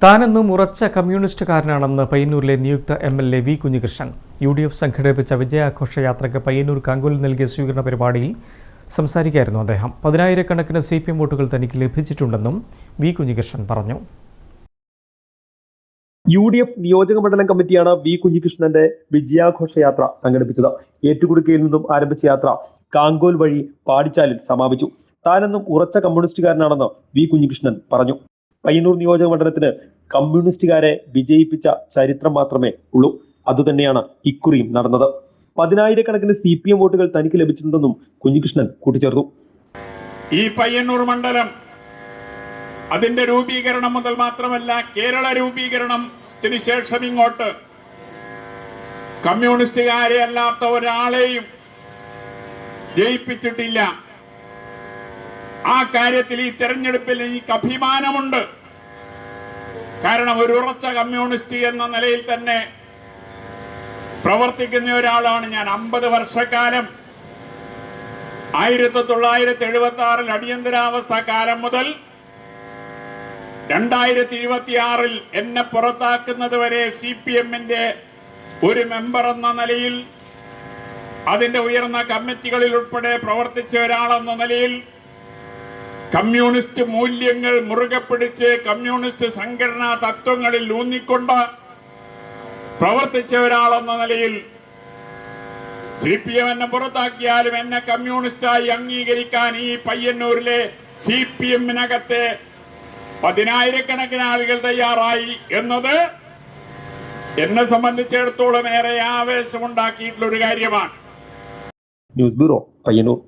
താനെന്നും ഉറച്ച കമ്മ്യൂണിസ്റ്റുകാരനാണെന്ന് പയ്യന്നൂരിലെ നിയുക്ത MLA V Kunhikrishnan UDF സംഘടിപ്പിച്ച വിജയാഘോഷയാത്രയ്ക്ക് പയ്യന്നൂർ കാങ്കോലിൽ നൽകിയ സ്വീകരണ പരിപാടിയിൽ സംസാരിക്കുകയായിരുന്നു അദ്ദേഹം. 10,000-കണക്കിന് CPM വോട്ടുകൾ തനിക്ക് ലഭിച്ചിട്ടുണ്ടെന്നും വി കുഞ്ഞികൃഷ്ണൻ പറഞ്ഞു. UDF നിയോജക മണ്ഡലം കമ്മിറ്റിയാണ് വി കുഞ്ഞികൃഷ്ണന്റെ വിജയാഘോഷയാത്ര സംഘടിപ്പിച്ചത്. ഏറ്റുകുടുക്കയിൽ നിന്നും ആരംഭിച്ച യാത്ര കാങ്കോൽ വഴി പാടിച്ചാലിൽ സമാപിച്ചു. താനെന്നും ഉറച്ച കമ്മ്യൂണിസ്റ്റുകാരനാണെന്ന് വി കുഞ്ഞികൃഷ്ണൻ പറഞ്ഞു. പയ്യന്നൂർ നിയോജക മണ്ഡലത്തിന് കമ്മ്യൂണിസ്റ്റുകാരെ വിജയിപ്പിച്ച ചരിത്രം മാത്രമേ ഉള്ളൂ. അതുതന്നെയാണ് ഇക്കുറിയും നടന്നത്. 10,000-കണക്കിന് CPM വോട്ടുകൾ തനിക്ക് ലഭിച്ചിട്ടുണ്ടെന്നും കുഞ്ഞികൃഷ്ണൻ കൂട്ടിച്ചേർത്തു. ഈ പയ്യന്നൂർ മണ്ഡലം അതിന്റെ രൂപീകരണം മുതൽ മാത്രമല്ല, കേരള രൂപീകരണത്തിന് ശേഷം ഇങ്ങോട്ട് കമ്മ്യൂണിസ്റ്റുകാരെ അല്ലാത്ത ഒരാളെയും ജയിപ്പിച്ചിട്ടില്ല. ആ കാര്യത്തിൽ ഈ തെരഞ്ഞെടുപ്പിൽ എനിക്ക് അഭിമാനമുണ്ട്. കാരണം ഒരു ഉറച്ച കമ്മ്യൂണിസ്റ്റ് എന്ന നിലയിൽ തന്നെ പ്രവർത്തിക്കുന്ന ഒരാളാണ് ഞാൻ. 50 വർഷക്കാലം 1976 അടിയന്തരാവസ്ഥ കാലം മുതൽ 2026 എന്നെ പുറത്താക്കുന്നത് വരെ CPM-ന്റെ ഒരു മെമ്പർ എന്ന നിലയിൽ, അതിന്റെ ഉയർന്ന കമ്മിറ്റികളിൽ ഉൾപ്പെടെ പ്രവർത്തിച്ച ഒരാളെന്ന നിലയിൽ കമ്മ്യൂണിസ്റ്റ് മൂല്യങ്ങൾ മുറുകെ പിടിച്ച് കമ്മ്യൂണിസ്റ്റ് സംഘടനാ തത്വങ്ങളിൽ ഊന്നിക്കൊണ്ട് പ്രവർത്തിച്ച ഒരാളെന്ന നിലയിൽ CPM എന്നെ പുറത്താക്കിയാലും എന്നെ കമ്മ്യൂണിസ്റ്റായി അംഗീകരിക്കാൻ ഈ പയ്യന്നൂരിലെ CPM-നകത്തെ 10,000-കണക്കിന് ആളുകൾ തയ്യാറായി എന്നത് എന്നെ സംബന്ധിച്ചിടത്തോളം ഏറെ ആവേശമുണ്ടാക്കിയിട്ടുള്ള ഒരു കാര്യമാണ്. News bureau, Payyanur.